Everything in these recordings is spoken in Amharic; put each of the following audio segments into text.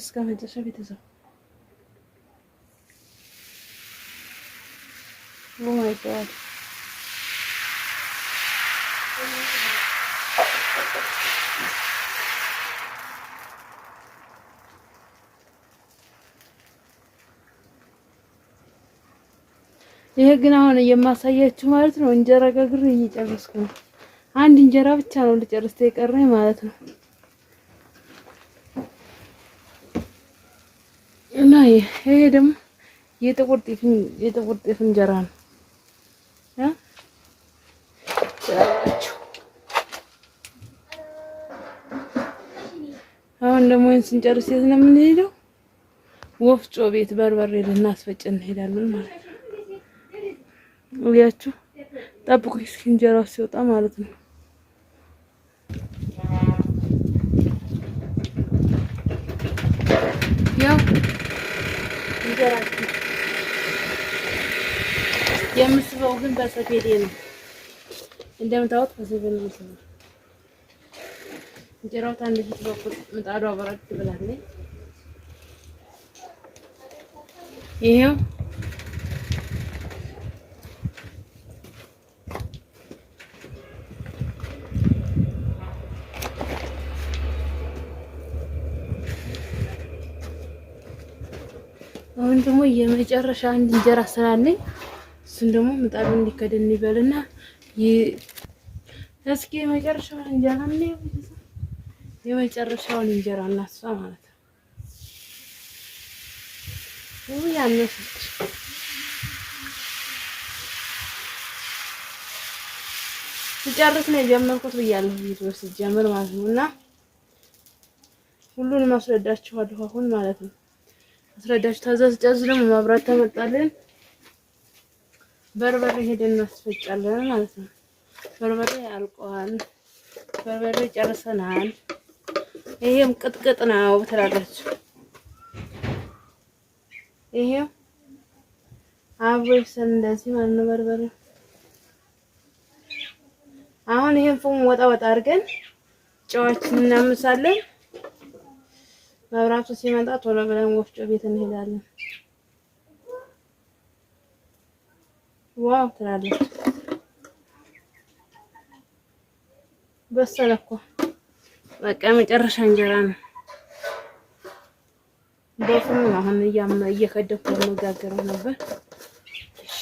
እስከ መጨረሻ ቤተሰብ ኦ ማይ ጋድ ይሄ ግን አሁን የማሳያችሁ ማለት ነው እንጀራ ጋግሬ እየጨረስኩ ነው። አንድ እንጀራ ብቻ ነው ልጨርስ የቀረኝ ማለት ነው። እና ይሄ ደግሞ የጥቁር ጤፍ እንጀራ ነው። አሁን ደግሞ ስንጨርስ የት ነው የምንሄደው? ወፍጮ ቤት በርበሬ ልናስፈጭ እንሄዳለን ማለት ነው። ወያችሁ ጠብቁኝ እስኪ እንጀራው ሲወጣ ማለት ነው። ያው እንጀራችን የምስበው ግን በሰፌዴ ነው እንደምታውቁት በሰፌዴ ነው የምስበው። እንጀራው ታንድ ፊት በኩል ምጣዷ በረድ ብላለች። ይሄው አሁን ደግሞ የመጨረሻ አንድ እንጀራ ስላለኝ እሱን ደግሞ ምጣዱ እንዲከደን ይበልና እስኪ የመጨረሻውን እንጀራ ነው የመጨረሻውን እንጀራ እናሷ ማለት ነው። ያነሰች ስጨርስ ነው የጀመርኩት ብያለሁ ቪዲዮ ሲጀምር ማለት ነው። እና ሁሉንም አስረዳችኋለሁ አሁን ማለት ነው። አስረዳችሁ ታዛዝ ጨርስ ደግሞ ማብራት ተመጣለን በርበሬ ሄደን እናስፈጫለን ማለት ነው። በርበሬ አልቋል። በርበሬ ጨርሰናል። ይሄም ቅጥቅጥ ነው ትላላችሁ። ይሄው አብሮ ይሰል እንደዚህ ማለት ነው በርበሬ። አሁን ይሄን ፎም ወጣ ወጣ አድርገን ጨዋችን እናምሳለን። መብራቱ ሲመጣ ቶሎ ብለን ወፍጮ ቤት እንሄዳለን። ዋው ትላለች። በሰለ እኮ በቃ መጨረሻ እንጀራ ነው። በፍም አሁን እየከደኩ መጋገረው ነበር። እሺ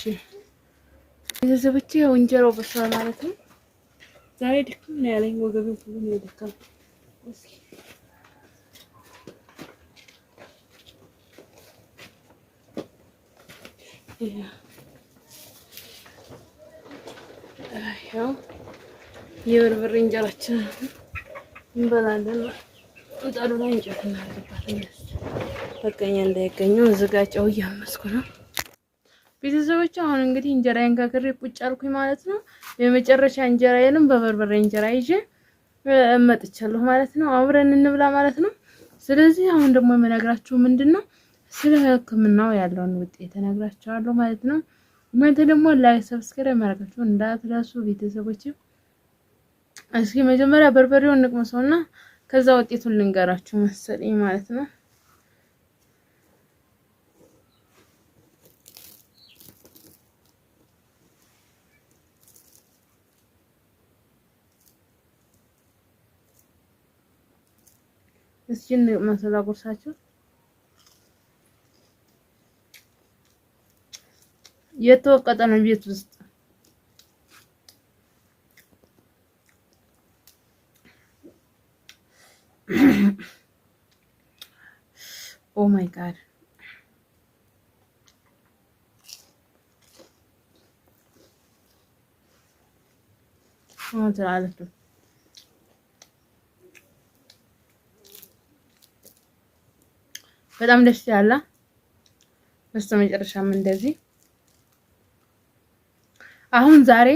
ቤተሰቦቼ እንጀራው በሰለ ማለት ነው። ዛሬ ድክም ነው ያለኝ ወገቤን ሁሉ ነው የደከመው። እስኪ ያው የበርበሬ እንጀራችን እንበላለን። ምጣዱ ላይ እንጨት እናደርግባታለን። በቃኛ እንዳይገኘው ዝጋጫው እያመስኩ ነው። ቤተሰቦች አሁን እንግዲህ እንጀራዬን ጋግሬ ቁጭ አልኩኝ ማለት ነው። የመጨረሻ እንጀራዬንም በበርበሬ እንጀራ ይዤ እመጥቻለሁ ማለት ነው። አብረን እንብላ ማለት ነው። ስለዚህ አሁን ደግሞ የምነግራችሁ ምንድነው ስለ ሕክምናው ያለውን ውጤት እነግራችኋለሁ ማለት ነው። እናንተ ደግሞ ላይክ ሰብስክራይብ ማድረጋችሁን እንዳትረሱ ቤተሰቦች። እስኪ መጀመሪያ በርበሬውን እንቅመሰውና ከዛ ውጤቱን ልንገራችሁ መሰለኝ ማለት ነው። እስኪ እንቅመሰው ላጎርሳችሁ። የተወቀጠ ነው ቤት ውስጥ ኦ ማይ ጋድ ትላለች። በጣም ደስ ያለ በስተመጨረሻም እንደዚህ አሁን ዛሬ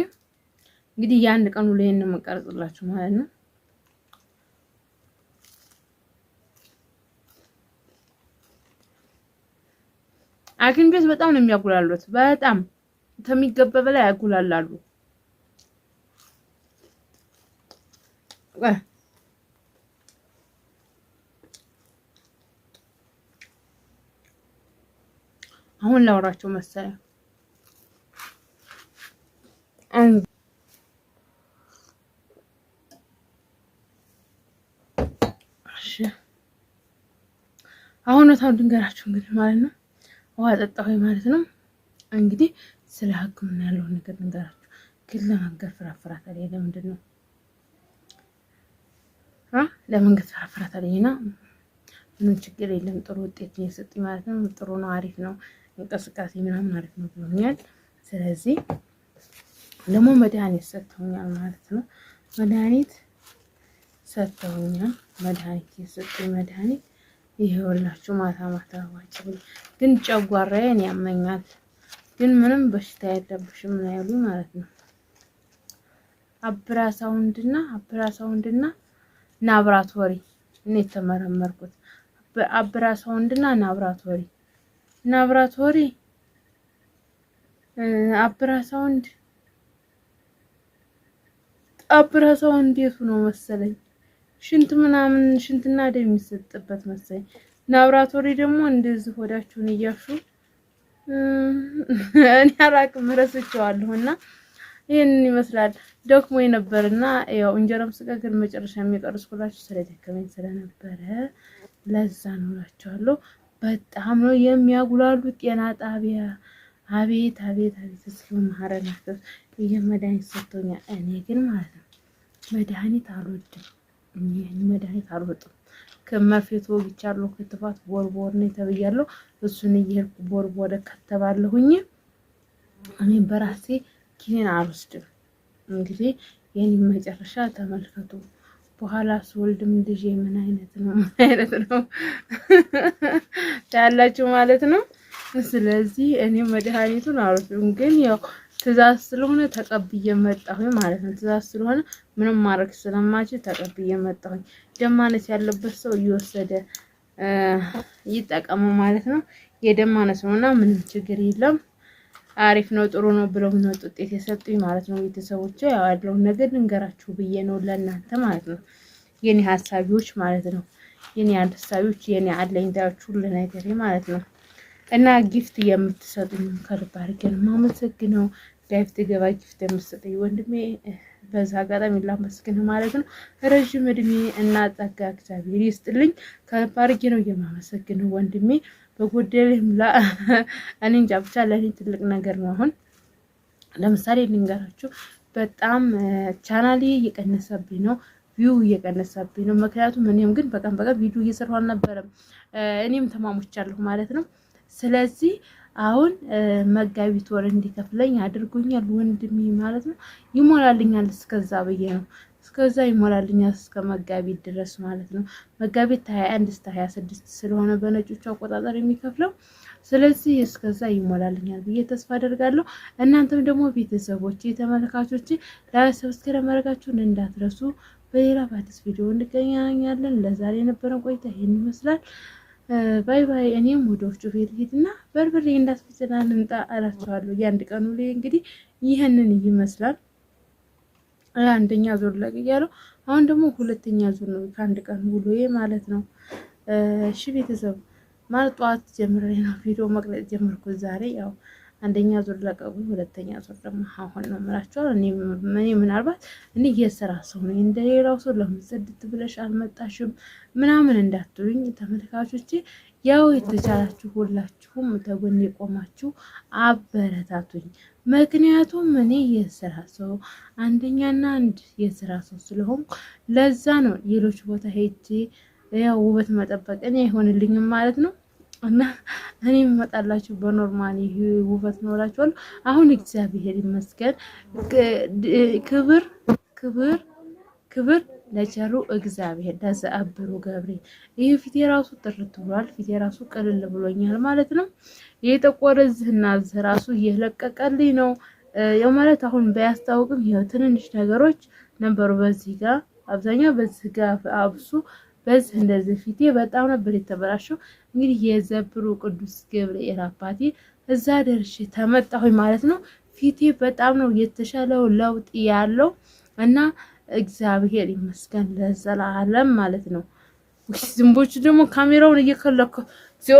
እንግዲህ የአንድ ቀን ውሎ ይሄን መቀርጽላችሁ ማለት ነው። ሐኪም ቤት በጣም ነው የሚያጉላሉት። በጣም ከሚገባ በላይ ያጉላላሉ። አሁን ላውራቸው መሰለኝ። እሺ አሁን ነው ታው ድንገራችሁ እንግዲህ ማለት ነው። ውሃ ጠጣሁኝ ማለት ነው። እንግዲህ ስለ ሕክምና ያለው ነገር ድንገራችሁ ግን ለመንገር ፍራፍራት አለ። ለምንድን ነው ለመንገር ፍራፍራት አለኝና ምንም ችግር የለም። ጥሩ ውጤት እየሰጠኝ ማለት ነው። ጥሩ ነው፣ አሪፍ ነው፣ እንቅስቃሴ ምናምን አሪፍ ነው ብሎኛል። ስለዚህ ደግሞ መድኃኒት ሰጥተውኛል ማለት ነው። መድኃኒት ሰጥተውኛል። መድኃኒት የሰጡኝ መድኃኒት ይሄውላችሁ ማታ ማታ ዋጭ ብሎ ግን ጨጓራዬን ያመኛል። ግን ምንም በሽታ የለብሽም ነው ያሉኝ ማለት ነው። አብራሳውንድና ላብራቶሪ እኔ ተመረመርኩት። አብራሳውንድና ላብራቶሪ አብራሳውንድ የቱ ነው መሰለኝ ሽንትና ደም የሚሰጥበት መሰለኝ። ላብራቶሪ ደግሞ እንደዚህ ሆዳችሁን እያሹ እኔ አላቅም ረስቼዋለሁና ይሄንን ይመስላል። ደክሞ የነበርና ያው እንጀራም ስጋግር መጨረሻ የሚቀርስኩላችሁ ስለደከመኝ ስለነበረ ለዛ ነው እላችኋለሁ። በጣም ነው የሚያጉላሉት ጤና ጣቢያ። አቤት እስኪ ማረናት መድኃኒት ሰጥቶኛል። እኔ ግን ማለት ነው መድኃኒት አልወድም። መድኃኒት አልወጥም። ከመርፌት ወግቻለሁ። ክትባት ቦርቦር ነው ተብያለሁ። እሱን እየሄድኩ ቦርቦር ከተባለሁኝ እኔ በራሴ ኪኒን አልወስድም። እንግዲህ የኔ መጨረሻ ተመልከቱ። በኋላ ስወልድም ልጄ ምን አይነት ነው ያላችሁ ማለት ነው። ስለዚህ እኔ መድኃኒቱን አልወስድም። ግን ያው ትእዛዝ ስለሆነ ተቀብዬ መጣሁኝ ማለት ነው። ትእዛዝ ስለሆነ ምንም ማድረግ ስለማችል ተቀብዬ መጣሁኝ። ደም ማነስ ያለበት ሰው እየወሰደ ይጠቀሙ ማለት ነው። የደም ማነስ ነውና ምንም ችግር የለም። አሪፍ ነው፣ ጥሩ ነው ብለው ነው ውጤት የሰጡኝ ማለት ነው። ቤተሰቦቼ ያው ያለውን ነገር ልንገራችሁ ብዬ ነው ለእናንተ ማለት ነው። የኔ ሀሳቢዎች ማለት ነው። የኔ ሀሳቢዎች፣ የኔ አለኝታዎች ሁሉ ነገር ማለት ነው። እና ጊፍት የምትሰጡኝ ከልብ አድርጌ ነው የማመሰግነው። ጊፍት የምትሰጡኝ ወንድሜ በዛ አጋጣሚ ላመስግን ማለት ነው። ረጅም እድሜ እና ጸጋ እግዚአብሔር ይስጥልኝ። ከልብ አድርጌ ነው የማመሰግነው ወንድሜ። በጎደልም እኔ እንጃ ብቻ ለኔ ትልቅ ነገር ነው። አሁን ለምሳሌ ልንገራችሁ፣ በጣም ቻናሌ እየቀነሰብኝ ነው፣ ቪው እየቀነሰብኝ ነው። ምክንያቱም እኔም ግን በቀን ቪዲዮ እየሰራሁ አልነበረም። እኔም ተማሙቻለሁ ማለት ነው። ስለዚህ አሁን መጋቢት ወር እንዲከፍለኝ አድርጎኛል ወንድሜ ማለት ነው። ይሞላልኛል እስከዛ ብዬ ነው። እስከዛ ይሞላልኛል እስከ መጋቢት ድረስ ማለት ነው። መጋቢት 21 እስከ 26 ስለሆነ በነጮቹ አቆጣጠር የሚከፍለው። ስለዚህ እስከዛ ይሞላልኛል ብዬ ተስፋ አደርጋለሁ። እናንተም ደግሞ ቤተሰቦቼ፣ ተመልካቾቼ ሰብስክራይብ ማድረጋችሁን እንዳትረሱ። በሌላ በአዲስ ቪዲዮ እንገናኛለን። ለዛሬ የነበረን ቆይታ ይሄን ይመስላል። ባይ ባይ። እኔም ወደ ወፍጮ ቤት ሄድና በርበሬ እንዳስፈጭና ልምጣ እላችኋለሁ። የአንድ ቀኑ ላይ እንግዲህ ይህንን ይመስላል። አንደኛ ዙር ለቅያለሁ። አሁን ደግሞ ሁለተኛ ዙር ነው ከአንድ ቀን ውሎዬ ማለት ነው። እሺ ቤተሰብ ማለት ጠዋት ጀምሬ ነው ቪዲዮ መቅረጽ ጀመርኩት ዛሬ። ያው አንደኛ ዙር ለቀቁኝ፣ ሁለተኛ ዙር ደግሞ አሁን ነው የምላችኋል። እኔ ምናልባት እኔ የስራ ሰው ነኝ፣ እንደሌላው ሰው ለምን ጽድት ብለሽ አልመጣሽም ምናምን እንዳትሉኝ ተመልካቾቼ። ያው የተቻላችሁ ሁላችሁም ተጎን የቆማችሁ አበረታቱኝ። ምክንያቱም እኔ የስራ ሰው አንደኛና አንድ የስራ ሰው ስለሆንኩ ለዛ ነው ሌሎች ቦታ ሄጄ ያው ውበት መጠበቅ እኔ አይሆንልኝም ማለት ነው። እና እኔ የምመጣላችሁ በኖርማል ይሄ ውበት ኖራችኋለሁ። አሁን እግዚአብሔር ይመስገን፣ ክብር ለቸሩ እግዚአብሔር ለዘአብሩ ገብርኤል። ይሄ ፊቴ ራሱ ጥርት ብሏል። ፊቴ ራሱ ቅልል ብሎኛል ማለት ነው። የጠቆረ ዝህና ዝህ ራሱ እየለቀቀልኝ ነው። ያው ማለት አሁን ባያስታውቅም ይሄው ትንንሽ ነገሮች ነበሩ በዚህ ጋር፣ አብዛኛው በዚህ ጋር አብሱ በዚህ እንደዚህ ፊቴ በጣም ነበር የተበላሸው። እንግዲህ የዘብሩ ቅዱስ ገብርኤል አባቴ እዛ ደርሼ ተመጣሁኝ ማለት ነው። ፊቴ በጣም ነው የተሻለው ለውጥ ያለው እና እግዚአብሔር ይመስገን ለዘላለም ማለት ነው። ዝንቦቹ ደግሞ ካሜራውን እየከለከ ዚዮ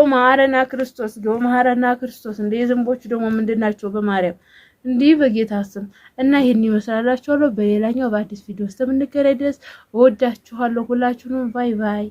ማረና ክርስቶስ እንደ ዝንቦቹ ደግሞ ምንድናቸው በማርያም እንዲህ በጌታ ስም እና ይሄን ይመስላልላችኋለሁ። በሌላኛው በአዲስ ቪዲዮ እስከምንገናኝ ድረስ እወዳችኋለሁ ሁላችሁንም። ባይ ባይ።